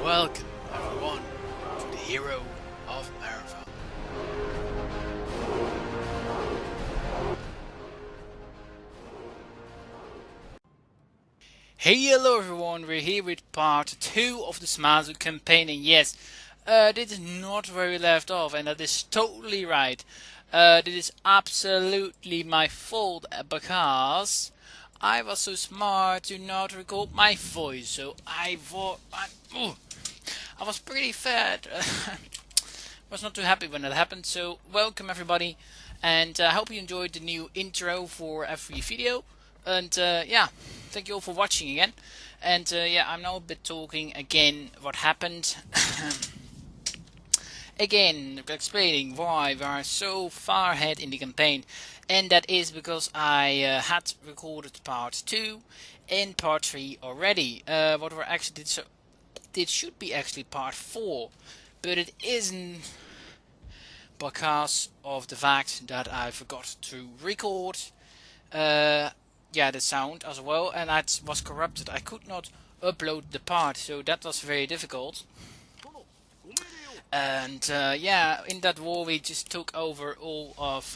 Welcome everyone to the Hero of Marathon. Hey, hello everyone, we're here with part 2 of the Shimazu campaign, and yes, this is not where we left off, and that is totally right. This is absolutely my fault because I was so smart to not record my voice, so I was pretty fat. Was not too happy when that happened, so welcome everybody, and I hope you enjoyed the new intro for every video. And yeah, thank you all for watching again. And yeah, I'm now a bit talking again what happened. Again, explaining why we are so far ahead in the campaign. And that is because I had recorded part 2 and part 3 already. What we actually did, so it should be actually part 4, but it isn't, because of the fact that I forgot to record yeah, the sound as well, and that was corrupted. I could not upload the part, so that was very difficult. And yeah, in that war we just took over all of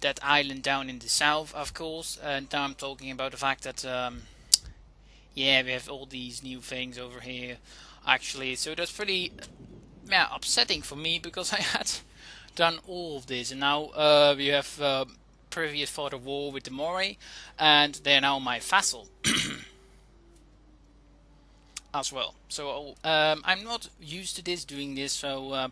that island down in the south, of course. And now I'm talking about the fact that yeah, we have all these new things over here actually, so that's pretty upsetting for me, because I had done all of this, and now we have previous fought a war with the Mori, and they're now my vassal as well. So I'm not used to this, doing this, so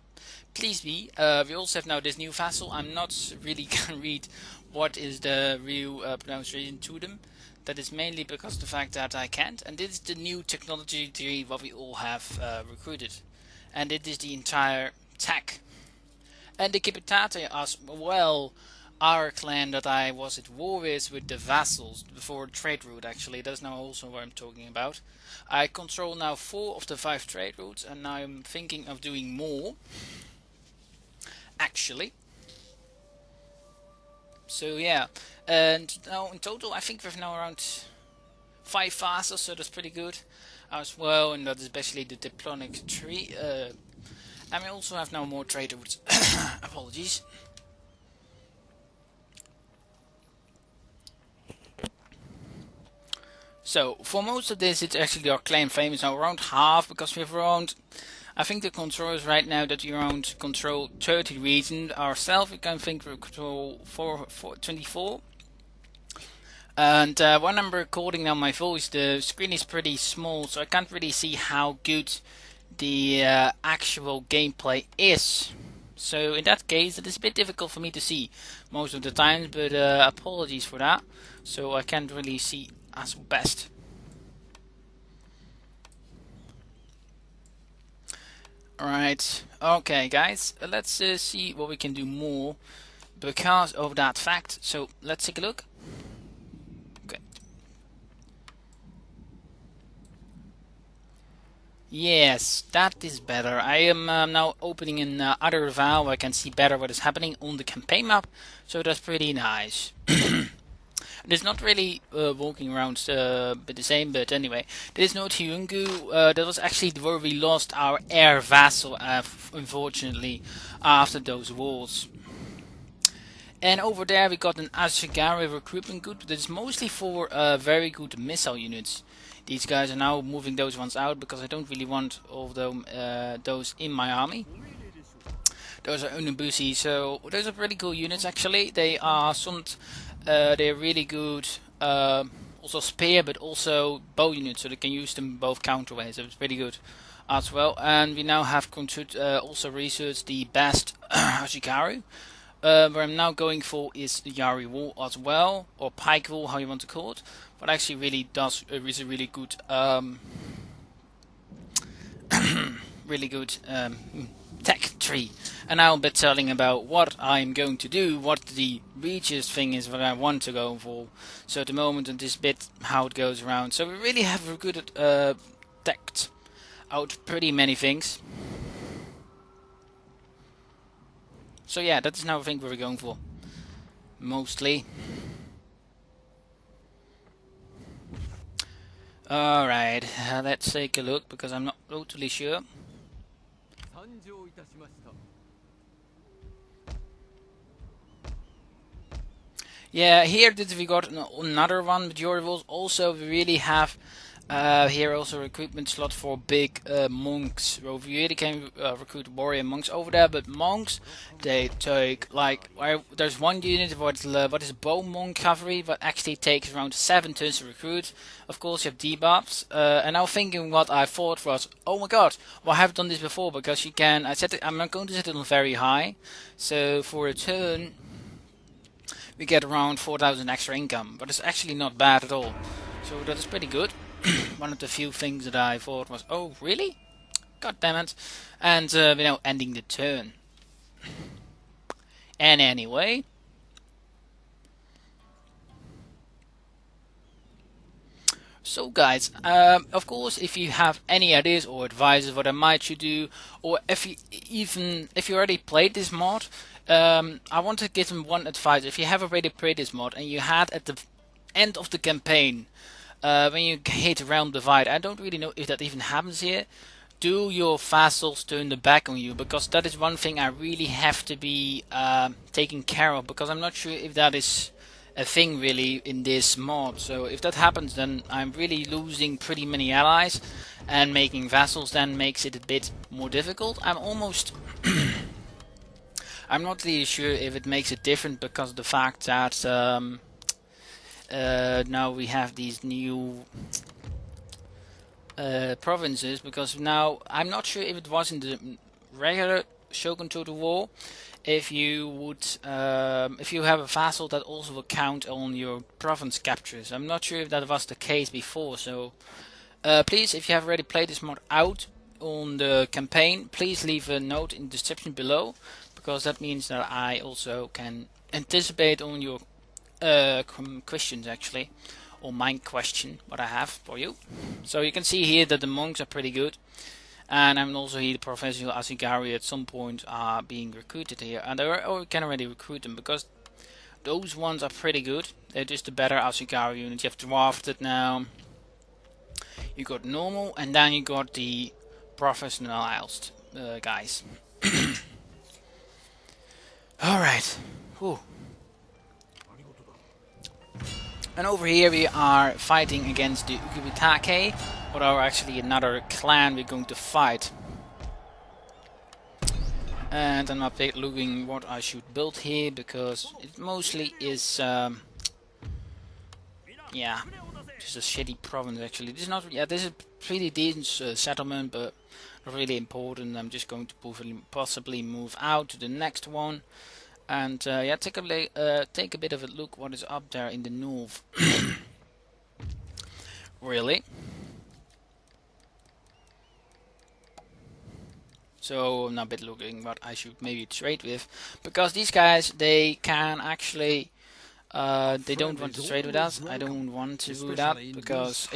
please be. We also have now this new vassal. I'm not really gonna read what is the real pronunciation to them. That is mainly because of the fact that I can't, and this is the new technology tree what we all have recruited, and it is the entire tech. And the Kipitate as well, our clan that I was at war with the vassals before trade route, actually. That's now also what I'm talking about. I control now 4 of the 5 trade routes, and now I'm thinking of doing more, actually. So yeah, and now in total I think we've now around 5 vassals, so that's pretty good as well, and that is especially the diplomatic tree. And we also have now more trade routes. Apologies. So for most of this, it's actually our claim famous now around half, because we have around, I think the control is right now that we around control 30 regions ourselves. We can think we control 24. And when I'm recording now my voice, the screen is pretty small, so I can't really see how good the actual gameplay is. So in that case, it is a bit difficult for me to see most of the times, but apologies for that. So I can't really see as best. Alright, okay guys, let's see what we can do more because of that fact. So let's take a look. Okay. Yes, that is better. I am now opening an other valve. I can see better what is happening on the campaign map, so that's pretty nice. It's not really walking around but the same, but anyway. There is no Tiungu. That was actually where we lost our air vassal, unfortunately, after those wars. And over there we got an Ashigari recruitment good, but it's mostly for very good missile units. These guys are now moving those ones out because I don't really want all of them, those in my army. Those are Unabusi, so those are pretty cool units actually. They are they're really good, also spear, but also bow units, so they can use them both counterways. So it's pretty good as well. And we now have also researched the best Hashikaru. Where I'm now going for is the Yari Wall as well, or Pike Wall, how you want to call it. But actually really does is a really good really good tech tree. And now I'll be telling about what I'm going to do, what the reaches thing is, what I want to go for. So at the moment, in this bit, how it goes around. So we really have a good teched out pretty many things. So yeah, that is now I think what we're going for, mostly. Alright, let's take a look because I'm not totally sure. Yeah, here did we got another one, but your rules also we really have here also recruitment slot for big monks. So we really can recruit warrior monks over there, but monks they take like there's one unit what is bow monk cavalry, but actually takes around 7 turns to recruit. Of course you have debuffs, and now thinking what I thought was, oh my god, well I have done this before because you can. I'm not going to set it on very high, so for a turn we get around 4,000 extra income, but it's actually not bad at all. So that is pretty good. One of the few things that I thought was, oh really? God damn it. And ending the turn. And anyway, so guys, of course, if you have any ideas or advices what I might should do, or if you already played this mod, I want to give them one advice. If you have already played this mod and you had at the end of the campaign, when you hit realm divide, I don't really know if that even happens here. Do your vassals turn the back on you? Because that is one thing I really have to be taking care of, because I'm not sure if that is a thing really in this mod. So if that happens, then I'm really losing pretty many allies, and making vassals then makes it a bit more difficult. I'm not really sure if it makes it different because of the fact that now we have these new provinces, because now I'm not sure if it was in the regular Shogun Total War, if you have a vassal that also will count on your province captures. I'm not sure if that was the case before, so please, if you have already played this mod out on the campaign, please leave a note in the description below, because that means that I also can anticipate on your questions actually, or my question what I have for you. So you can see here that the monks are pretty good, and I'm also here the professional Asugari at some point are being recruited here, and we can already recruit them because those ones are pretty good. They're just a better Asugari unit. You have drafted now, you got normal, and then you got the professionalized guys. Alright. And over here we are fighting against the Ukibutake, or are actually another clan we're going to fight. And I'm not looking what I should build here, because it mostly is yeah, just a shitty province actually. This is not, yeah, this is a pretty decent settlement, but not really important. I'm just going to possibly move out to the next one. And yeah, take a bit of a look what is up there in the north. Really. So I'm now a bit looking what I should maybe trade with, because these guys, they can actually they don't want to trade with us. I don't want to do that, because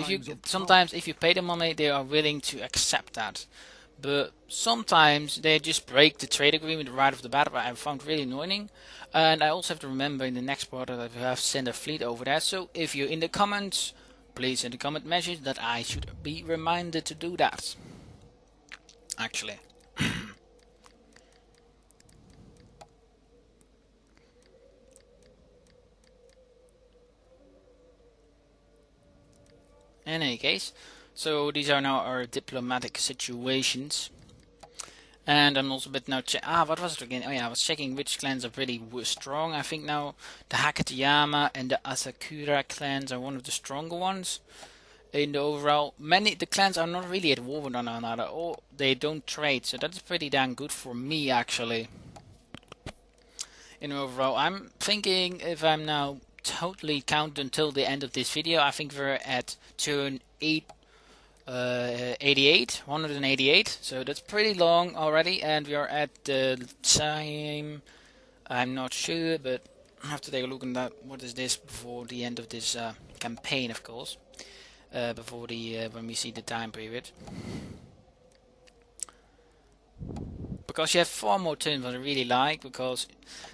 sometimes if you pay them money, they are willing to accept that. But sometimes they just break the trade agreement right off the bat, which I found really annoying. And I also have to remember in the next part that we have sent a fleet over there. So if you're in the comments, please in the comment message that I should be reminded to do that. Actually. In any case, so these are now our diplomatic situations. And I'm also a bit now what was it again? Oh yeah, I was checking which clans are pretty strong. I think now the Hakatayama and the Asakura clans are one of the stronger ones in the overall. The clans are not really at war with one another, or they don't trade, so that's pretty damn good for me actually. In overall, I'm thinking if I'm now totally count until the end of this video, I think we're at turn 188, so that's pretty long already, and we are at the time, I'm not sure, but I have to take a look at that. What is this before the end of this campaign, of course, before the when we see the time period. because you have 4 more turns, what I really like, because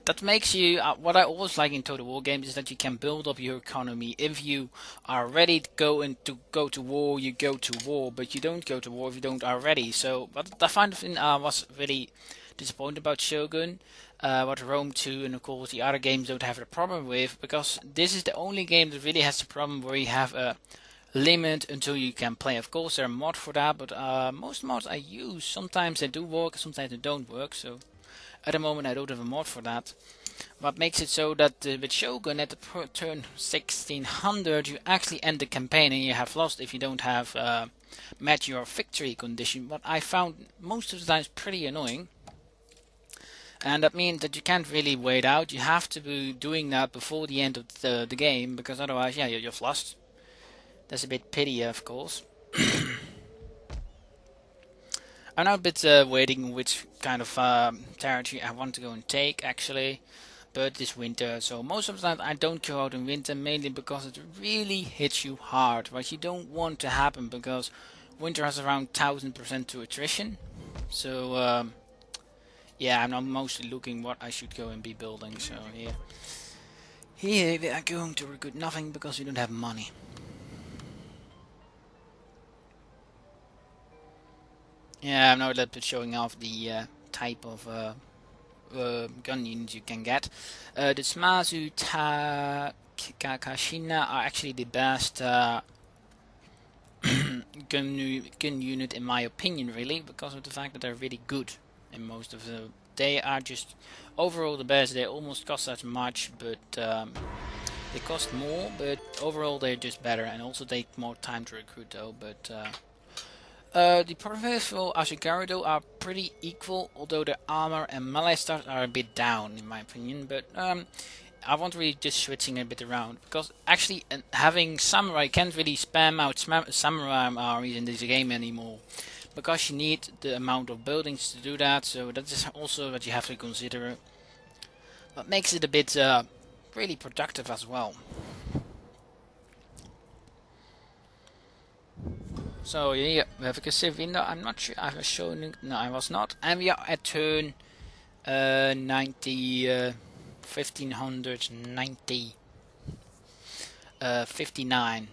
that makes you, what I always like in Total War games is that you can build up your economy. If you are ready to go to war, you go to war, but you don't go to war if you don't are ready. So what I find was really disappointed about Shogun, what Rome 2 and of course the other games don't have a problem with, because this is the only game that really has the problem where you have a limit until you can play. Of course there are mods for that, but most mods I use, sometimes they do work, sometimes they don't work, so at the moment I don't have a mod for that. What makes it so that with Shogun at the turn 1600 you actually end the campaign and you have lost if you don't have met your victory condition, what I found most of the time is pretty annoying. And that means that you can't really wait out, you have to be doing that before the end of the game, because otherwise, yeah, you've lost. That's a bit pity, of course. I'm now a bit waiting which kind of territory I want to go and take, actually. But this winter, so most of the time I don't go out in winter, mainly because it really hits you hard. What you don't want to happen, because winter has around 1000% to attrition. So yeah, I'm now mostly looking what I should go and be building. So here we are going to recruit nothing because we don't have money. Yeah, I'm now a little bit showing off the type of gun units you can get. The Shimazu Kakashina are actually the best gun unit in my opinion, really, because of the fact that they're really good in most of the. They are just overall the best. They almost cost as much, but they cost more. But overall, they're just better, and also take more time to recruit, though. But the provinces for Ashigarudo are pretty equal, although their armor and melee stats are a bit down, in my opinion. But I want really just switching a bit around, because actually having samurai, you can't really spam out samurai armies in this game anymore, because you need the amount of buildings to do that. So that is also what you have to consider. What makes it a bit really productive as well. So yeah, we have a cassette window. I'm not sure I was showing. No, I was not. And we are at turn 1590, 59.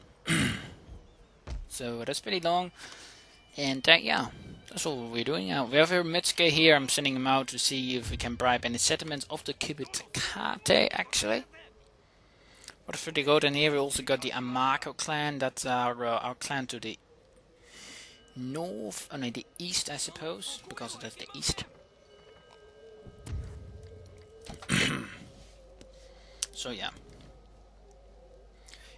So that's pretty long. And yeah, that's all we're doing now. We have a Mitsuke here. I'm sending him out to see if we can bribe any settlements of the Kibitakate, actually. What is pretty good. And here we also got the Amako clan. That's our clan to the north, no, the east, I suppose, because that's the east. So yeah,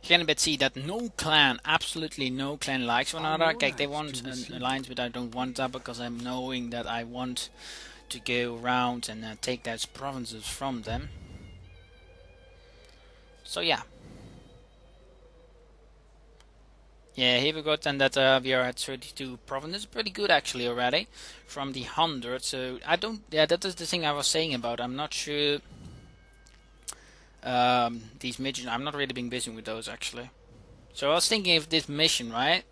you can a bit see that no clan, absolutely no clan likes one another. Like they want an alliance, but I don't want that, because I'm knowing that I want to go around and take those provinces from them. So yeah. Yeah, here we got then that we are at 32 provinces, pretty good actually already, from the 100, so I don't, yeah, that is the thing I was saying about, I'm not sure, these missions, I'm not really being busy with those actually. So I was thinking of this mission, right,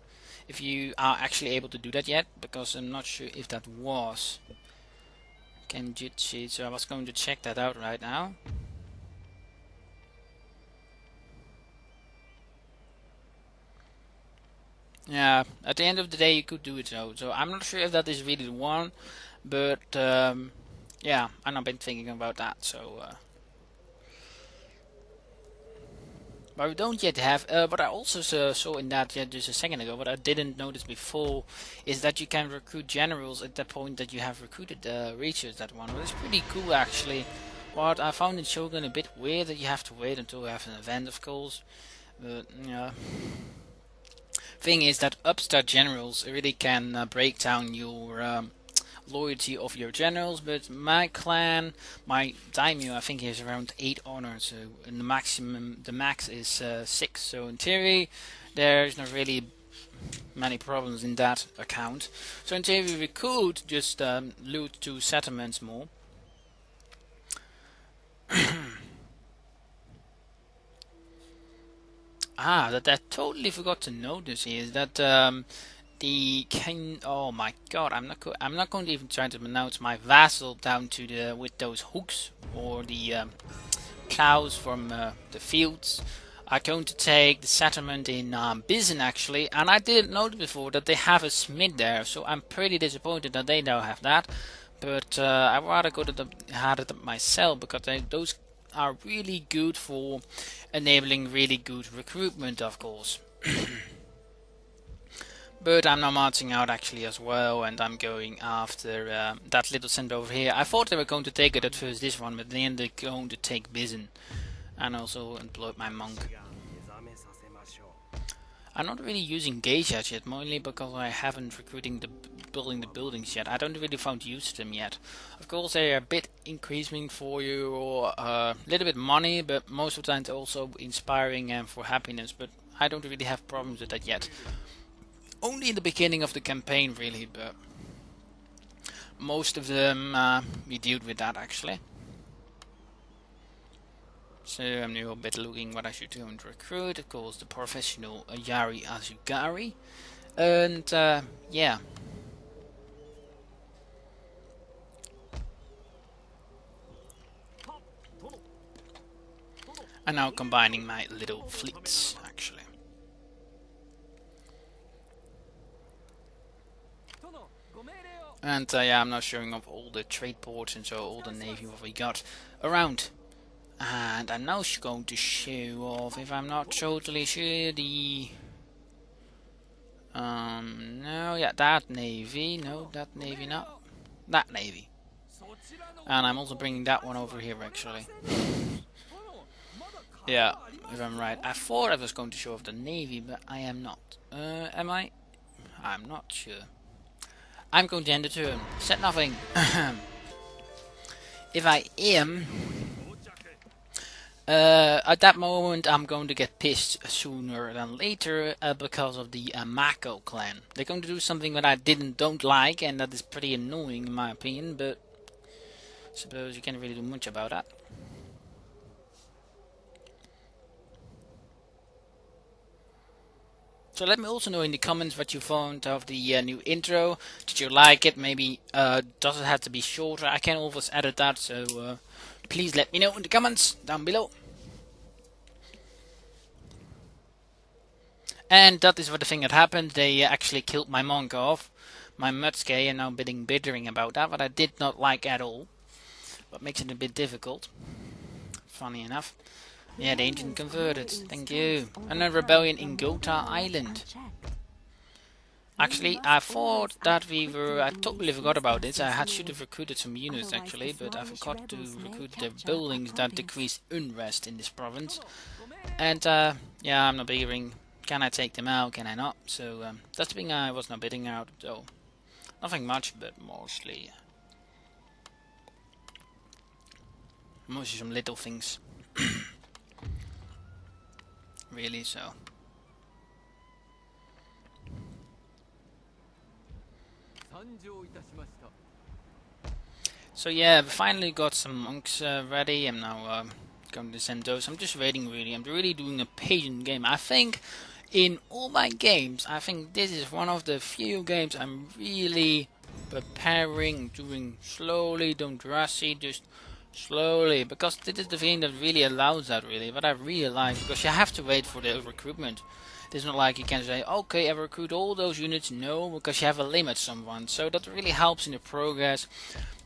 if you are actually able to do that yet, because I'm not sure if that was Kenjutsu, so I was going to check that out right now. Yeah, at the end of the day you could do it though, so I'm not sure if that is really the one, but yeah, I've not been thinking about that, so but we don't yet have, what I also saw in that just a second ago, what I didn't notice before, is that you can recruit generals at the point that you have recruited reaches that one, but it's pretty cool actually. What I found in Shogun a bit weird that you have to wait until you have an event, of course, but yeah. Thing is that upstart generals really can break down your loyalty of your generals, but my clan, my daimyo, I think he has around 8 honors, so and the max is 6, so in theory there's not really many problems in that account. So in theory we could just loot 2 settlements more. That I totally forgot to notice is that the king. Oh my god! I'm not going to even try to pronounce my vassal down to the with those hooks or the plows from the fields. Are going to take the settlement in Bizen actually, and I didn't know before that they have a smith there, so I'm pretty disappointed that they don't have that. But I rather go to had it myself because those are really good for enabling really good recruitment, of course. But I'm now marching out actually as well, and I'm going after that little center over here. I thought they were going to take it at first, this one, but then they're going to take Bizen. And also employed my monk. I'm not really using geishas yet, mainly because I haven't recruiting building the buildings yet. I don't really found use to them yet. Of course, they are a bit increasing for you, or a little bit money, but most of the time they're also inspiring and for happiness. But I don't really have problems with that yet. Only in the beginning of the campaign, really, but most of them we dealt with that actually. So I'm now a bit looking what I should do and recruit. Of course, the professional Yari Azugari, and yeah. And now combining my little fleets actually. And yeah, I'm now showing off all the trade ports and so all the navy what we got around. And I'm now going to show off, if I'm not totally sure, the no, yeah, that navy, no, that navy, not that navy. And I'm also bringing that one over here actually. Yeah, if I'm right. I thought I was going to show off the navy, but I am not. Am I? I'm not sure. I'm going to end the turn. Said nothing. If I am, at that moment I'm going to get pissed sooner than later because of the Mako clan. They're going to do something that I don't like, and that is pretty annoying in my opinion, but I suppose you can't really do much about that. So let me also know in the comments what you found of the new intro. Did you like it? Maybe does it have to be shorter? I can always edit that, so please let me know in the comments down below. And that is what the thing that happened. They actually killed my monk off, my Mutsuke, and now bittering about that, what I did not like at all. What makes it a bit difficult. Funny enough. Yeah, the ancient converted. Thank you. And a rebellion in Gota Island. Actually, I thought that we were... I totally forgot about this. Should have recruited some units actually, but I forgot to recruit the buildings that decrease unrest in this province. And yeah, I'm not bidding. Can I take them out? Can I not? So that's the thing I was not bidding out. So nothing much, but mostly some little things. Really, so. So yeah, we finally got some monks ready. I'm now going to send those. I'm just waiting really. I'm really doing a patient game. I think in all my games, I think this is one of the few games I'm really preparing, doing slowly, don't rush it, just slowly, because this is the thing that really allows that really, what I really like, because you have to wait for the recruitment. It's not like you can say, okay, I recruit all those units. No, because you have a limit someone. So that really helps in the progress,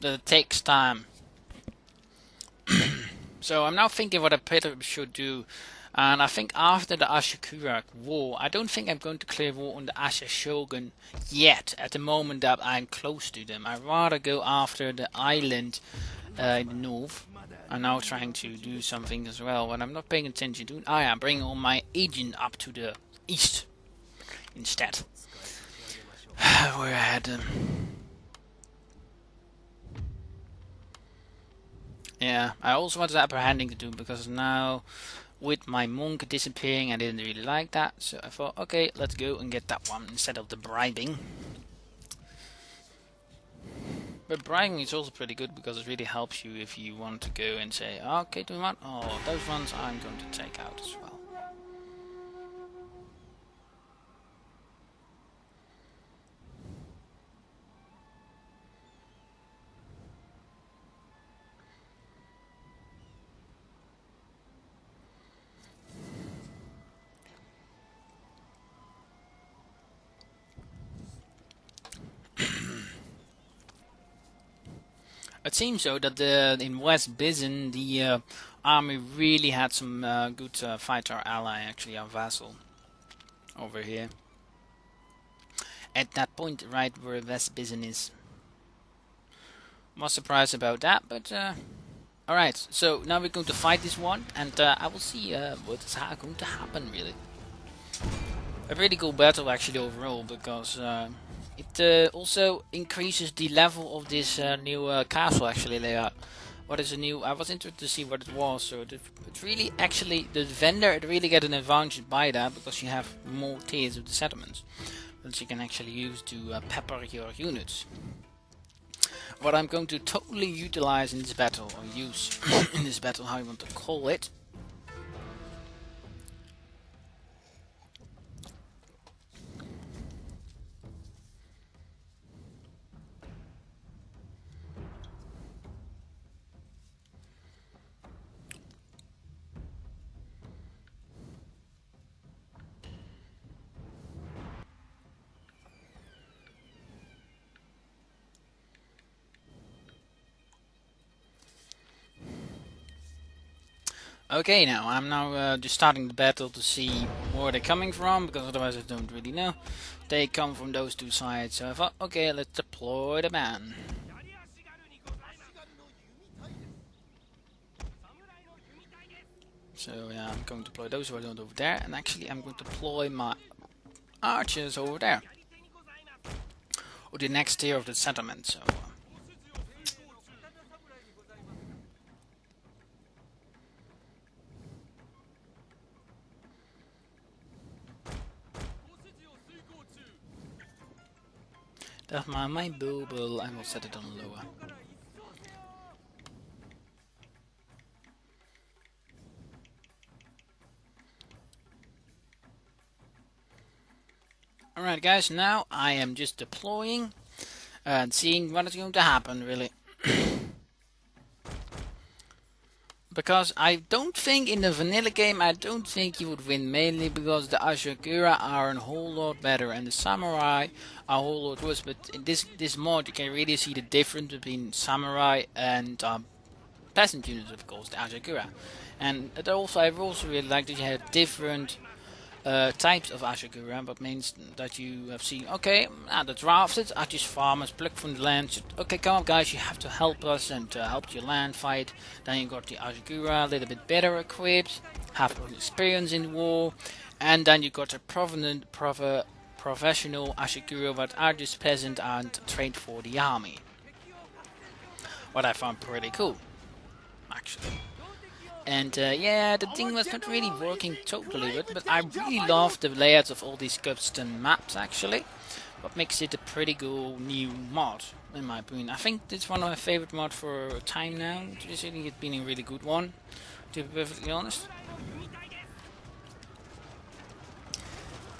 that it takes time. So I'm now thinking what I should do. And I think after the Ashikaga war, I don't think I'm going to clear war on the Asha Shogun yet, at the moment that I'm close to them. I'd rather go after the island in the north. I'm now trying to do something as well, but I'm not paying attention to. I am bringing all my agent up to the east instead. Where I had them. Yeah, I also wanted apprehending to do, because now with my monk disappearing I didn't really like that, so I thought okay, let's go and get that one instead of the bribing. But bribing is also pretty good because it really helps you if you want to go and say, okay, do you want? Oh, those ones I'm going to take out as well. It seems so that in West Bison the army really had some good fighter ally, actually a vassal over here. At that point, right where West Bison is. Was surprised about that, but alright. So now we're going to fight this one, and I will see what is going to happen really. A really cool battle actually overall, because it also increases the level of this new castle actually layout. What is a new? I was interested to see what it was. So it's really actually the vendor it really get an advantage by that, because you have more tiers of the settlements, which you can actually use to pepper your units. What I'm going to totally utilize in this battle, or use in this battle, how you want to call it. Okay, now I'm just starting the battle to see where they're coming from, because otherwise I don't really know. They come from those two sides, so I thought, okay, let's deploy the man. So yeah, I'm going to deploy those warriors over there, and actually I'm going to deploy my archers over there, or the next tier of the settlement. So. That's my bubble. I will set it on lower. Alright guys, now I am just deploying and seeing what is going to happen really. Because I don't think in the vanilla game, I don't think you would win, mainly because the Ashikura are a whole lot better and the Samurai are a whole lot worse. But in this mod you can really see the difference between Samurai and peasant units, of course, the Ashikura. And I also really like that you have different types of Ashikura, but means that you have seen, okay, the drafted are just farmers, pluck from the land, so, okay, come on guys, you have to help us and help your land fight. Then you got the Ashikura, a little bit better equipped, have experience in war, and then you got a professional Ashikura that are just peasant and trained for the army. What I found pretty cool, actually. And yeah, the thing was not really working totally, but I really love the layouts of all these custom maps actually. What makes it a pretty cool new mod, in my opinion. I think it's one of my favorite mods for a time now. It's really been a really good one, to be perfectly honest.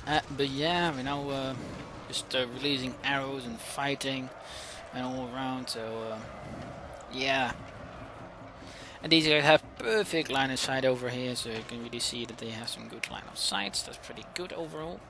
But yeah, we're now just releasing arrows and fighting and all around, so yeah. And these guys have perfect line of sight over here, so you can really see that they have some good line of sight. That's pretty good overall.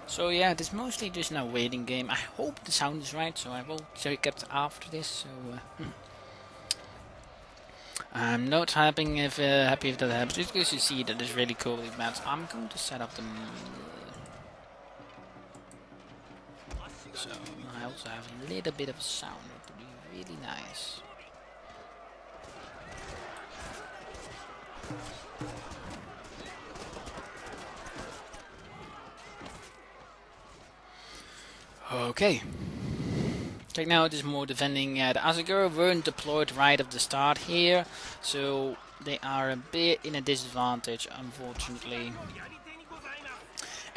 So yeah, this is mostly just now waiting game. I hope the sound is right, so I will check it after this. So I'm not happy if that happens, just because you see that it's really cool events. I'm going to set up the. So I also have a little bit of sound, it would be really nice. Okay. Right now it is more defending. The Asagura weren't deployed right at the start here, so they are a bit in a disadvantage, unfortunately.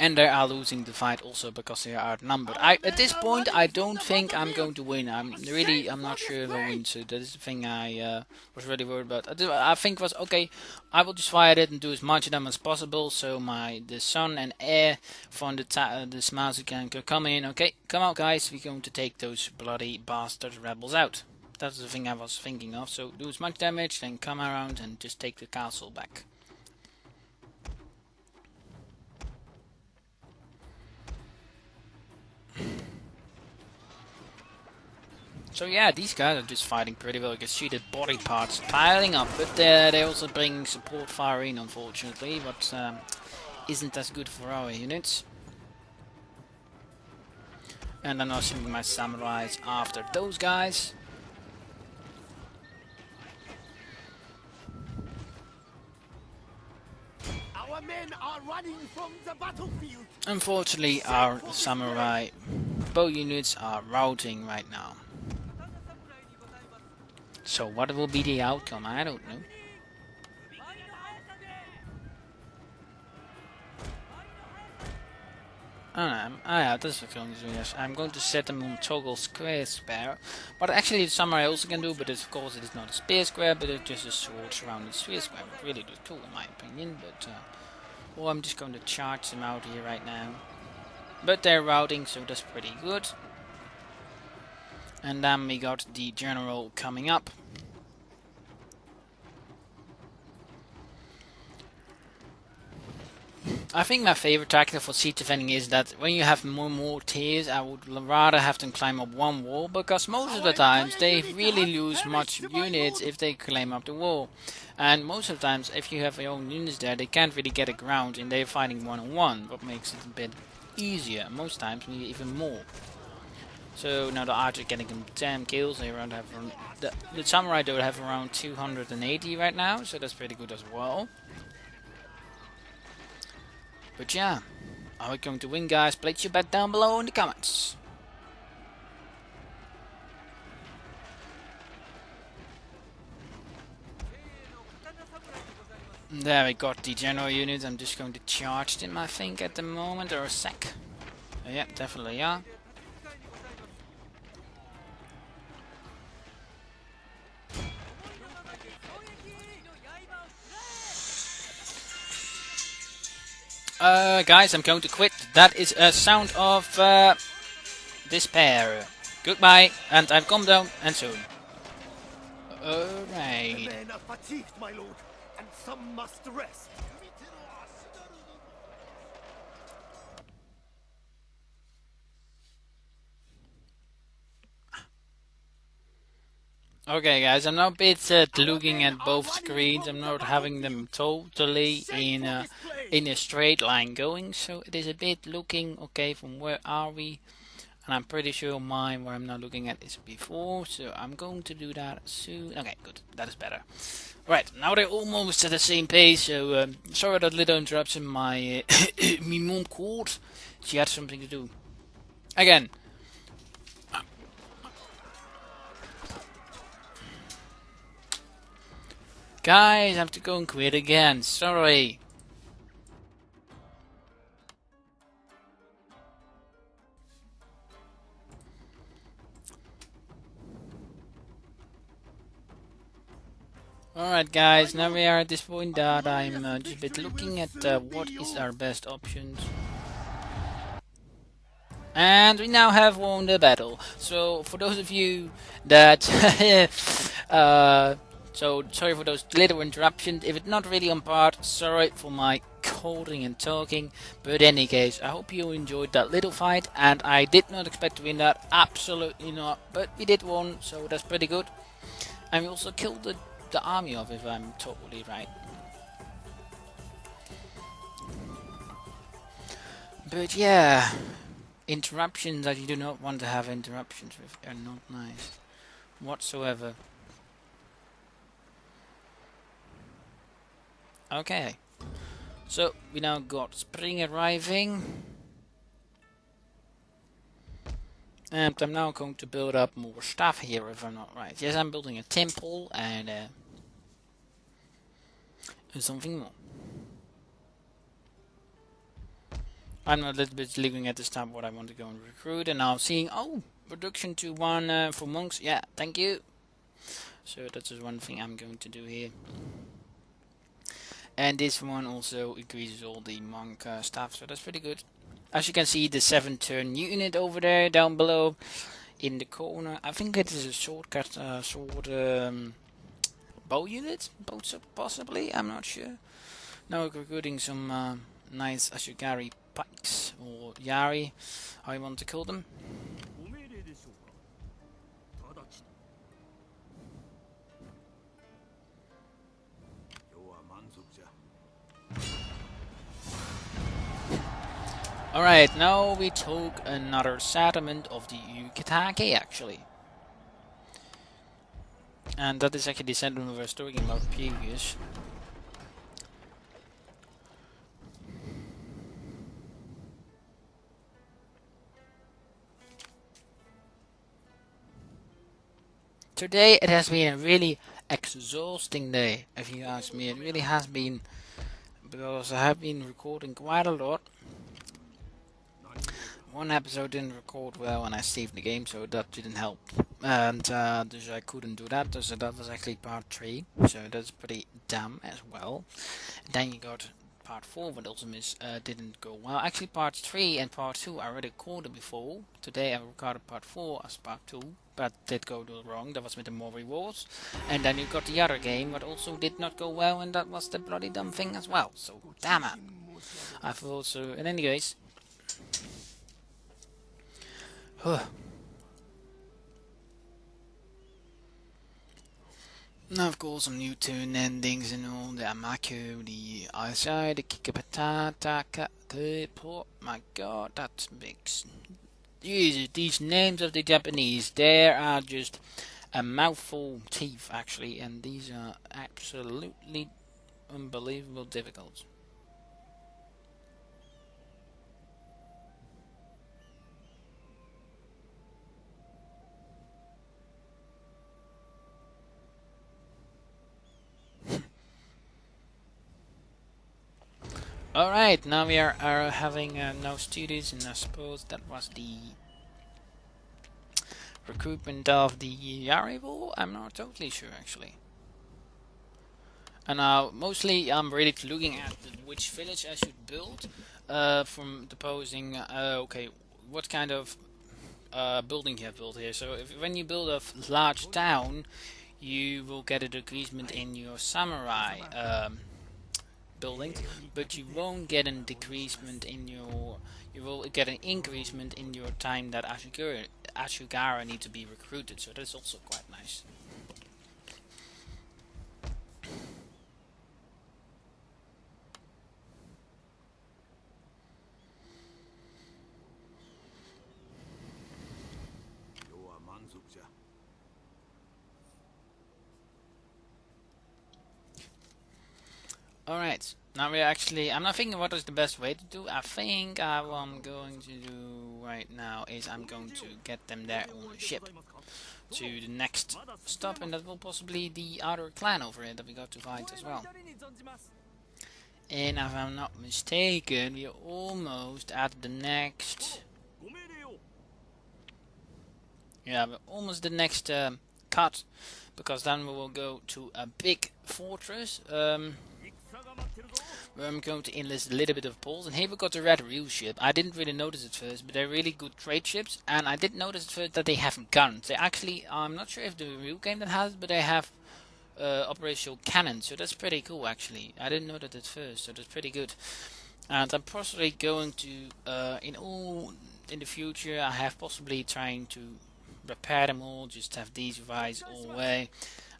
And they are losing the fight also because they are outnumbered. At this point, I don't think I'm going to win. I'm not sure if I win. So that is the thing I was really worried about. I think was okay. I will just fire it and do as much of them as possible. So the son and heir from the Shimazu can come in. Okay, come out, guys. We're going to take those bloody bastard rebels out. That's the thing I was thinking of. So do as much damage, then come around and just take the castle back. So yeah, these guys are just fighting pretty well. You can see the body parts piling up, but they're also bringing support fire in, unfortunately, but isn't as good for our units. And I'm now sending my samurais after those guys. Our men are running from the battlefield. Unfortunately, our samurai bow units are routing right now. So what will be the outcome? I don't know. Yeah, this is going to do this. I'm going to set them on toggle square spare. What actually the samurai also can do, but of course it is not a spear square, but it's just a sword surrounded sphere square. It really does cool in my opinion, but well, I'm just going to charge them out here right now. But they're routing, so that's pretty good. And then we got the general coming up. I think my favorite tactic for siege defending is that when you have more tiers, I would rather have them climb up one wall, because most of the times they really lose much units if they climb up the wall. And most of the times, if you have your own units there, they can't really get a ground and they're fighting one-on-one, what makes it a bit easier. Most times, maybe even more. So now the archer getting 10 kills. They around have the samurai do have around 280 right now, so that's pretty good as well. But yeah, are we going to win, guys? Place your bet down below in the comments. There we got the general unit. I'm just going to charge them, I think, at the moment, or a sec. Yeah, definitely, yeah. Guys, I'm going to quit. That is a sound of despair. Goodbye, and I've come down, and soon. Alright. The men are fatigued, my lord, and some must rest. Okay, guys, I'm now a bit looking at both screens. I'm not having them totally in a straight line going, so it is a bit looking okay from where are we. And I'm pretty sure mine, where I'm not looking at, is before, so I'm going to do that soon. Okay, good, that is better. Right, now they're almost at the same pace, so sorry that little interruption. My mom called. She had something to do. Again. Guys, I have to go and quit again. Sorry. Alright guys, now we are at this point that I'm just a bit looking at what is our best options. And we now have won the battle. So for those of you that so sorry for those little interruptions. If it's not really on part, sorry for my calling and talking. But in any case, I hope you enjoyed that little fight, and I did not expect to win that, absolutely not. But we did win, so that's pretty good. And we also killed the army of, if I'm totally right. But yeah, interruptions that you do not want to have interruptions with are not nice whatsoever. Okay, so we now got spring arriving, and I'm now going to build up more stuff here, if I'm not right. Yes, I'm building a temple and something more. I'm a little bit looking at this tab what I want to go and recruit, and now seeing, oh, reduction to 1 for monks. Yeah, thank you. So that's just one thing I'm going to do here. And this one also increases all the monk staff, so that's pretty good. As you can see, the 7-turn unit over there down below in the corner. I think it is a shortcut sword bow unit, possibly. I'm not sure. Now we're recruiting some nice Ashigari pikes, or Yari, how you want to call them. Alright, now we took another settlement of the Yukatake actually. And that is actually the settlement we were talking about previous. Today it has been a really exhausting day, if you ask me. It really has been, because I have been recording quite a lot. One episode didn't record well and I saved the game, so that didn't help. And dus I couldn't do that, so that was actually part 3. So that's pretty dumb as well. And then you got part 4, but also didn't go well. Actually part 3 and part 2 I already recorded before. Today I recorded part 4 as part 2, but did go wrong. That was with the more rewards. And then you got the other game, but also did not go well, and that was the bloody dumb thing as well. So damn it. I've also, in any case. Now, of course, some new tune endings and all, the Amaku, the Isai, the Kikapatata, oh my god, that's big. These names of the Japanese, they are just a mouthful teeth, actually, and these are absolutely unbelievable difficult. Alright, now we are having no students, and I suppose that was the recruitment of the arrival. I'm not totally sure, actually. And now, mostly I'm really looking at which village I should build from deposing, okay, what kind of building you have built here. So when you build a large town, you will get a decreasement in your samurai building, but you won't get a decreasement in your, you will get an increasement in your time that Ashigara need to be recruited, so that's also quite nice. Alright, now we're actually, I'm not thinking what is the best way to do. I think what I'm going to do right now is I'm going to get them there on a ship to the next stop, and that will possibly the other clan over here that we got to fight as well. And if I'm not mistaken, we're almost at the next, yeah, we're almost the next cut, because then we will go to a big fortress where I'm going to enlist a little bit of Poles. And here we got the Red Real ship. I didn't really notice it first, but they're really good trade ships. And I did notice at first that they have guns. They actually, I'm not sure if the real game that has it, but they have operational cannons. So that's pretty cool, actually. I didn't know that at first, so that's pretty good. And I'm possibly going to, in the future, I have possibly trying to repair them all, just have these revised all the way.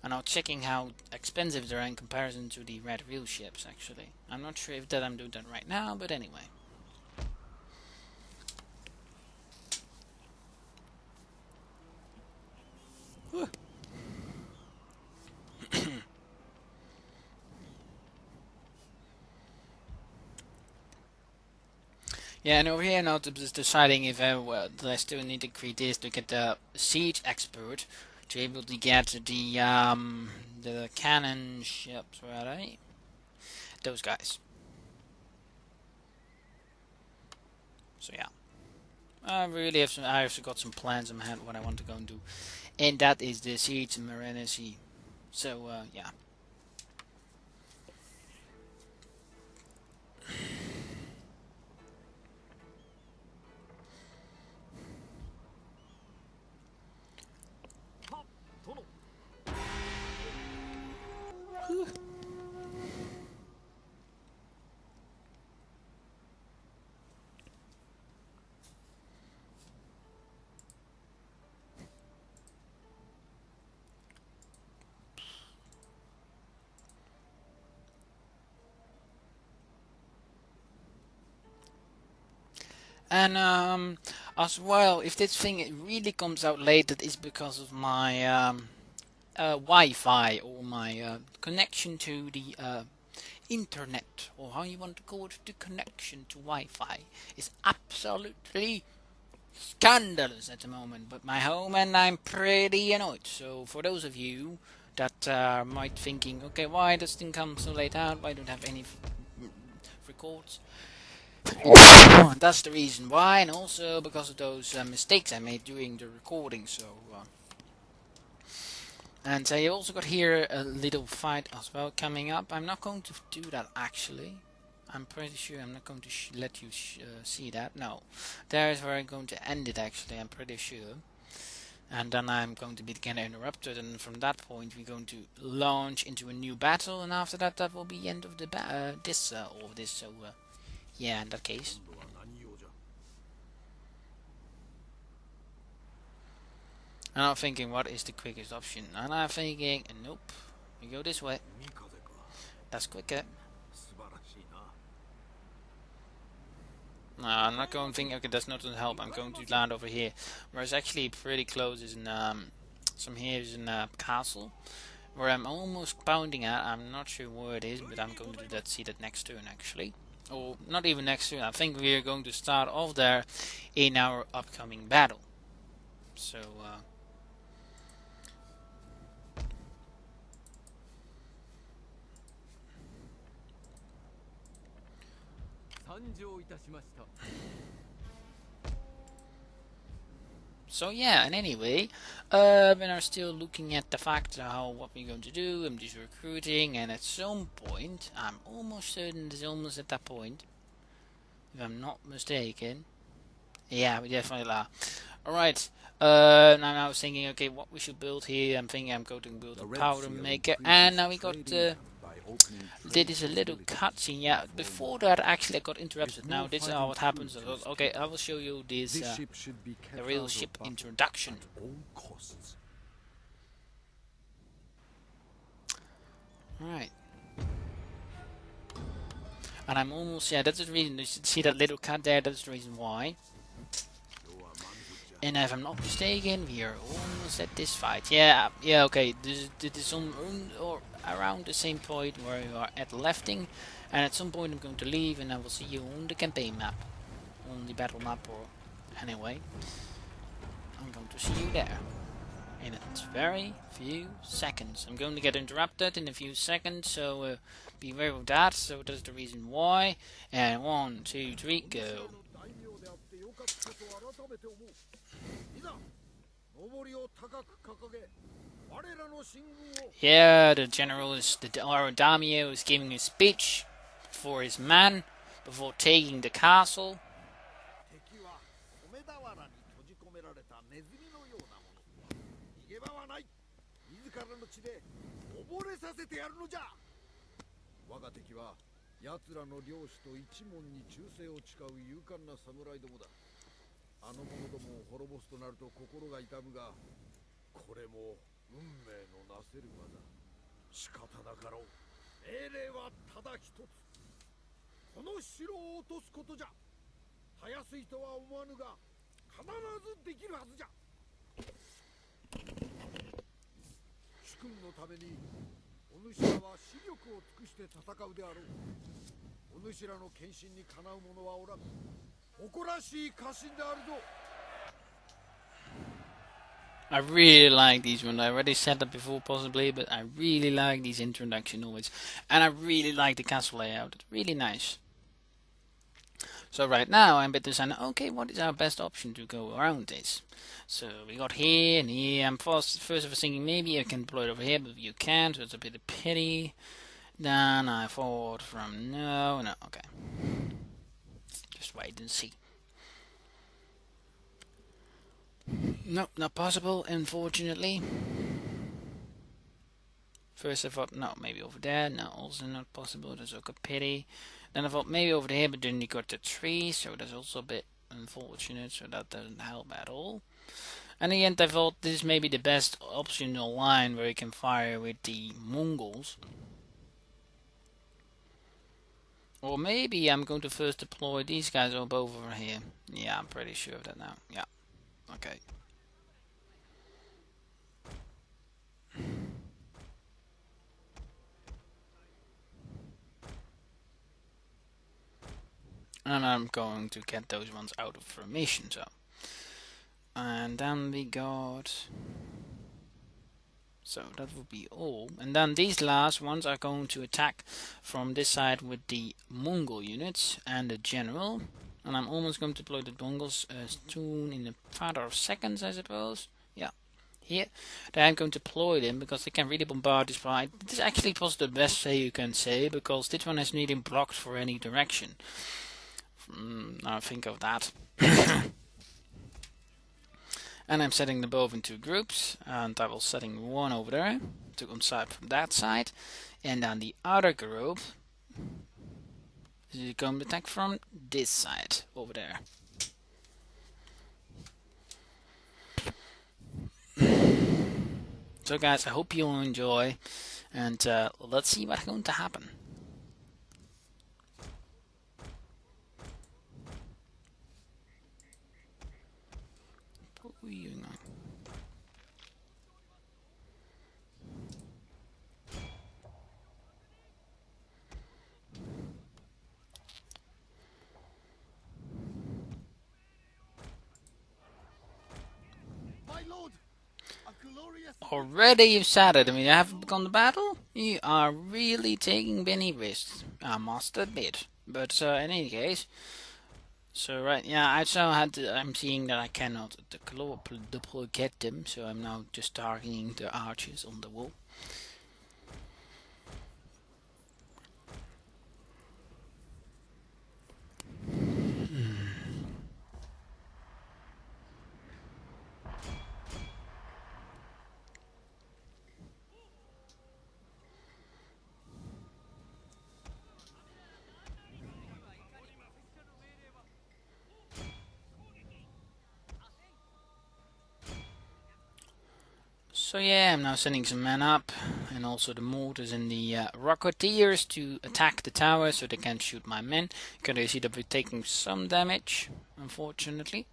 And now checking how expensive they are in comparison to the Red Real ships, actually. I'm not sure if that I'm doing that right now, but anyway. Yeah, and over here now just deciding if I still need to create this to get the siege expert to be able to get the cannon ships, where are they? Those guys. So yeah, I have got some plans in my head what I want to go and do, and that is the siege in Marenesi. So yeah. And as well, if this thing really comes out late, that is because of my Wi-Fi or my connection to the internet, or how you want to call it, the connection to Wi-Fi is absolutely scandalous at the moment. But my home, and I'm pretty annoyed. So for those of you that might thinking, okay, why does this thing come so late out? Why don't have any records? That's the reason why, and also because of those mistakes I made during the recording. So, and I also got here a little fight as well coming up. I'm not going to do that actually. I'm pretty sure I'm not going to let you see that. No, there is where I'm going to end it actually. I'm pretty sure. And then I'm going to be again interrupted, and from that point we're going to launch into a new battle, and after that, that will be the end of the this or this. So yeah, in that case. And I'm thinking, what is the quickest option? And I'm thinking, nope, we go this way. That's quicker. No, I'm not going to think, okay, that's not going to help. I'm going to land over here. Whereas actually pretty close is in, some here is in castle. Where I'm almost pounding at. I'm not sure where it is, but I'm going to do that, see that next turn actually. Or not even next turn. I think we are going to start off there in our upcoming battle. So, So yeah, and anyway, we are still looking at the fact how what we're going to do and this recruiting, and at some point, I'm almost certain it's almost at that point, if I'm not mistaken. Yeah, we definitely are. Alright, now I was thinking, okay, what we should build here. I'm thinking I'm going to build a powder maker, and now we got did is a little cutscene. Yeah, before that actually I got interrupted. Now this is how it happens. Okay, I will show you this the real ship introduction. Right. And I'm almost, yeah, that's the reason. You see that little cut there, that's the reason why. And if I'm not mistaken, we are almost at this fight. Yeah, yeah, okay. This is or around the same point where you are at lefting. And at some point I'm going to leave, and I will see you on the campaign map. On the battle map, or anyway. I'm going to see you there. In a very few seconds. I'm going to get interrupted in a few seconds, so be aware of that. So that's the reason why. And 1, 2, 3, go. Yeah, the general is our daimyo is giving a speech for his men before taking the castle. I really like these ones. I already said that before possibly, but I really like these introduction always. And I really like the castle layout. It's really nice. So right now I'm a bit deciding, okay, what is our best option to go around this? So we got here and here. I'm first of all thinking maybe I can deploy it over here, but you can't, so it's a bit of pity. Then I thought from no, okay. Just wait and see. Nope, not possible, unfortunately. First I thought, no, maybe over there. No, also not possible. That's also a pity. Then I thought maybe over there, but then you got the tree, so that's also a bit unfortunate, so that doesn't help at all. And in the end I thought this is maybe the best optional line where you can fire with the Mongols. Or maybe I'm going to first deploy these guys all over here. Yeah, I'm pretty sure of that now. Yeah, okay. And I'm going to get those ones out of formation, so. And then we got... So that would be all. And then these last ones are going to attack from this side with the Mongol units and the general. And I'm almost going to deploy the Mongols soon in a matter of seconds, I suppose. Yeah, here. Then I'm going to deploy them because they can really bombard this part. This actually was the best say you can say, because this one is really blocked for any direction. Now think of that. And I'm setting them both in two groups, and I will setting one over there to come side from that side, and then the other group is going to attack from this side over there. So guys, I hope you'll enjoy, and let's see what's going to happen. My lord, a glorious... Already you've said it. I mean, you haven't begun the battle? You are really taking many risks, I must admit. But in any case, so right, yeah, I'm seeing that I cannot deploy get them, so I'm now just targeting the archers on the wall. So yeah, I'm now sending some men up, and also the mortars and the rocketeers to attack the tower so they can shoot my men. You can see that we're taking some damage, unfortunately.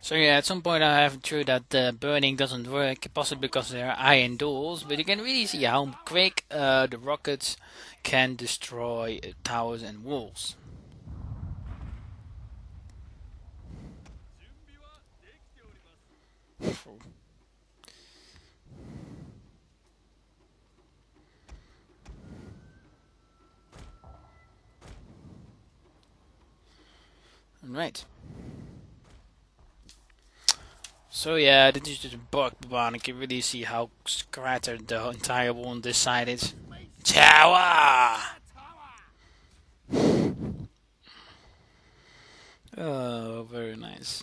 So yeah, at some point I have true that burning doesn't work, possibly because there are iron doors, but you can really see how quick the rockets can destroy towers and walls. Right. So yeah, this is just a bug, and you can really see how scattered the entire wall on this side is. Tower! Oh, very nice.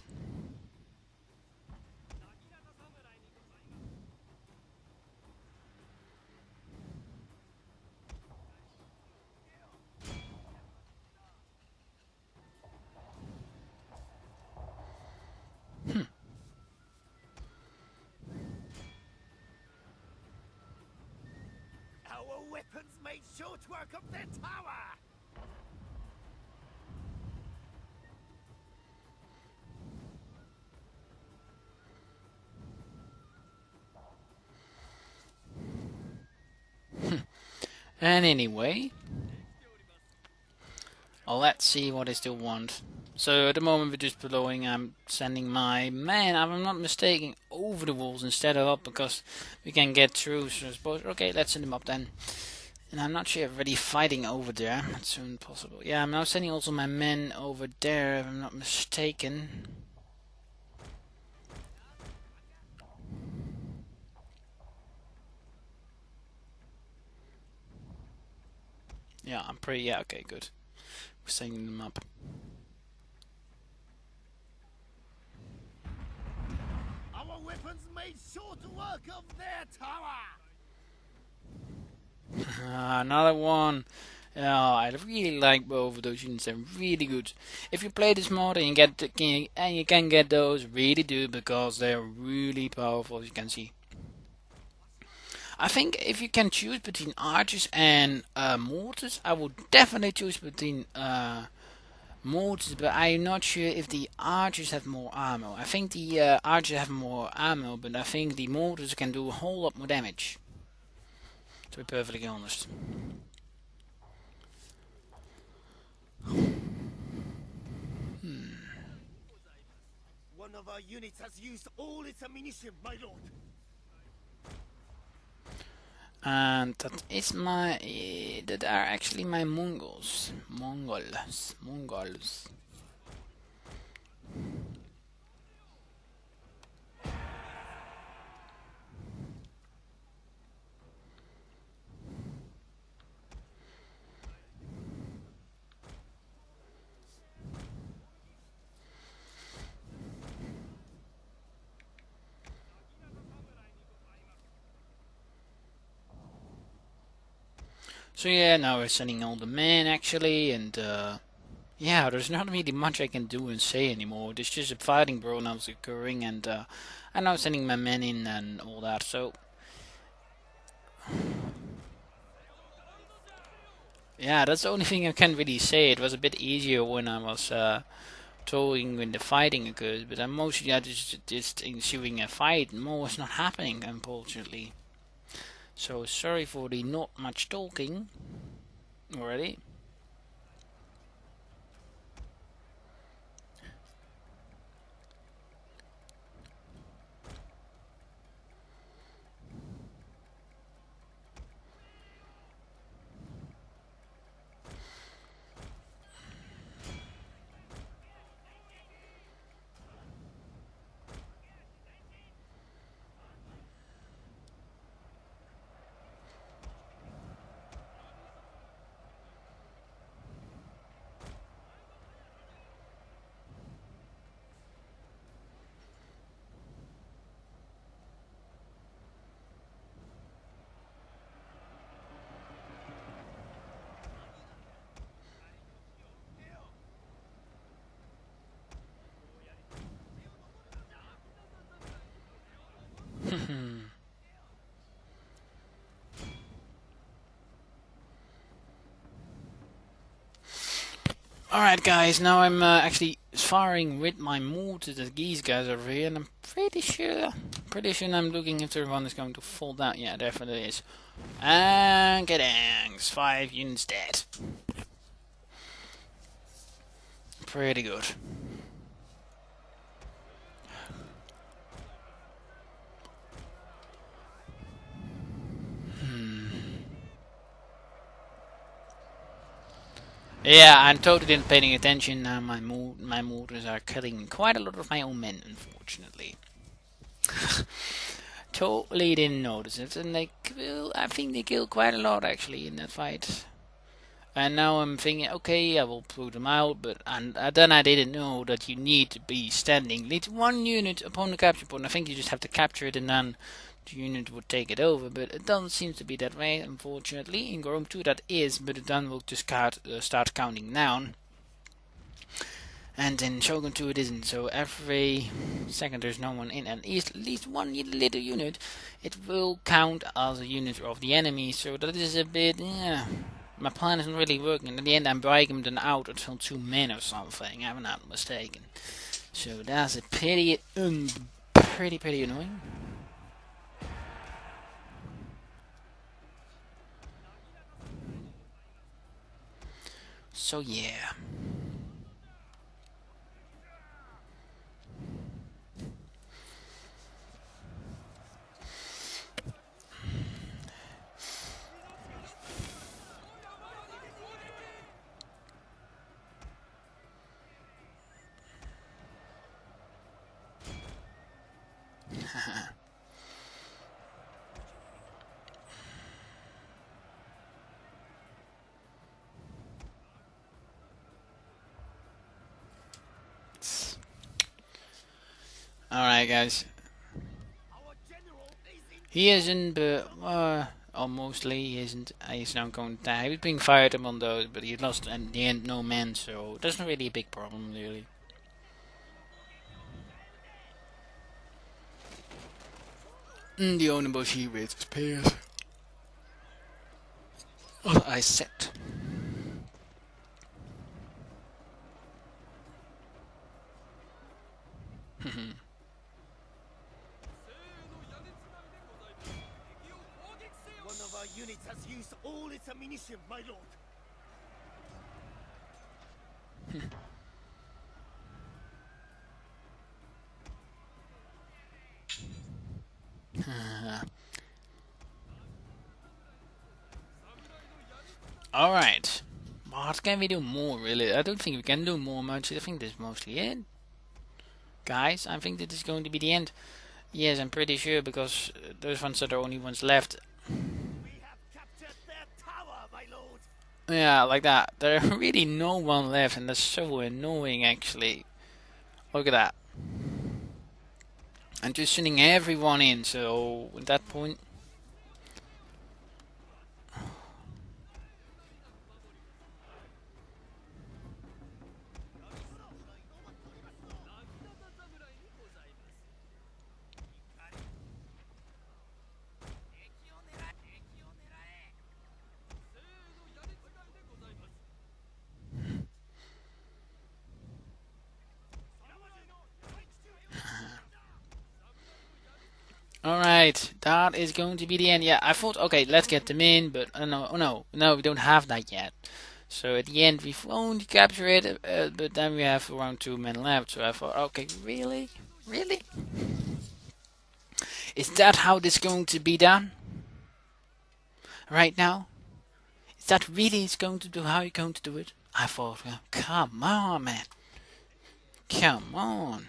Our weapons made short work of their tower! And anyway, let's see what they still want. So at the moment we're just blowing. I'm sending my man, if I'm not mistaken, over the walls instead of up because we can get through. So I suppose, okay, let's send him up then. And I'm not sure if already fighting over there. That's soon possible. Yeah, I'm now sending also my men over there, if I'm not mistaken. Yeah, I'm pretty. Yeah, okay, good. We're sending them up. Our weapons made short work of their tower. Another one. Yeah, I really like both of those units. They're really good. If you play this mod and you can get those, really do because they're really powerful. As you can see. I think if you can choose between archers and mortars, I would definitely choose between mortars. But I'm not sure if the archers have more ammo. I think the archers have more ammo, but I think the mortars can do a whole lot more damage. To be perfectly honest. One of our units has used all its ammunition, my lord. And that are actually my Mongols. Mongols. So yeah, now we're sending all the men actually, and yeah, there's not really much I can do and say anymore. There's just a fighting brawl now is occurring, and I'm now sending my men in and all that. So yeah, that's the only thing I can really say. It was a bit easier when I was throwing when the fighting occurs, but I'm mostly just ensuing a fight. More is not happening, unfortunately. So sorry for the not much talking already. Alright guys, now I'm actually firing with my mortar at these guys over here, and I'm pretty sure I'm looking if the one is going to fall down. Yeah, definitely is. And gadangs, 5 units dead. Pretty good. Yeah, I'm totally not paying attention now. My mortars are killing quite a lot of my own men, unfortunately. Totally didn't notice it, and I think they killed quite a lot actually in that fight. And now I'm thinking, okay, I will put them out, but then I didn't know that you need to be standing. Lead one unit upon the capture point. I think you just have to capture it and then the unit would take it over, but it doesn't seem to be that way, unfortunately. In Rome 2 that is, but it then will just start counting down. And in Shogun 2 it isn't, so every second there's no one in, and at least one little unit, it will count as a unit of the enemy, so that is a bit, yeah. My plan isn't really working. In the end, I'm breaking them out until 2 men or something. I'm not mistaken. So that's a pretty annoying. So yeah. Alright guys. Our general is in He isn't, but or mostly he isn't. He's now going to die. He was being fired him on those, but he lost in the end no men, so that's not really a big problem really. The only bush he with is Pierce. What I said. one of our units has used all its ammunition, my lord. Alright. What can we do more really? I don't think we can do more much. I think this is mostly it. Guys, I think this is going to be the end. Yes, I'm pretty sure because those ones are the only ones left. We have captured their tower, my lord. Yeah, like that. There's really no one left and that's so annoying actually. Look at that. I'm just sending everyone in, so at that point... Alright, that is going to be the end. Yeah, I thought, okay, let's get them in, but no, oh no, we don't have that yet. So at the end, we won't capture it, but then we have around 2 men left. So I thought, okay, really? Really? Is that how this is going to be done? Right now? Is that really is going to do how you're going to do it? I thought, well, come on, man. Come on.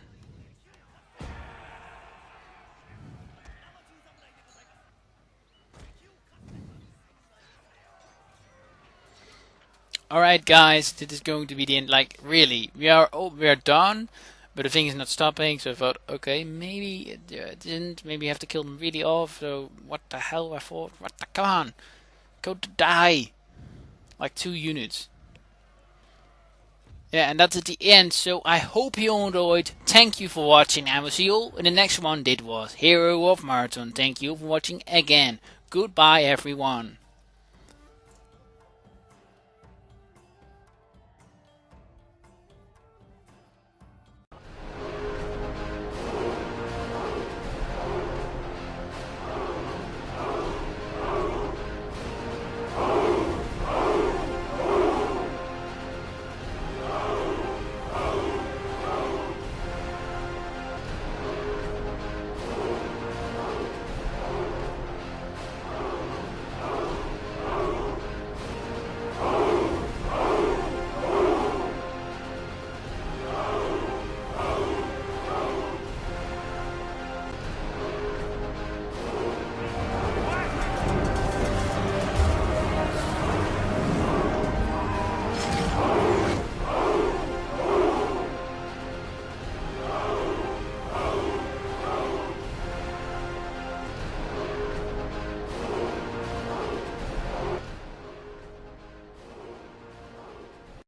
Alright guys, this is going to be the end. Like, really, we are done, but the thing is not stopping, so I thought, okay, maybe it didn't, maybe I have to kill them really off, so what the hell, I thought, what the, come on, go to die, like 2 units. Yeah, and that's at the end, so I hope you all enjoyed, thank you for watching, I will see you all in the next one. This was Hero of Marathon, thank you for watching again, goodbye everyone.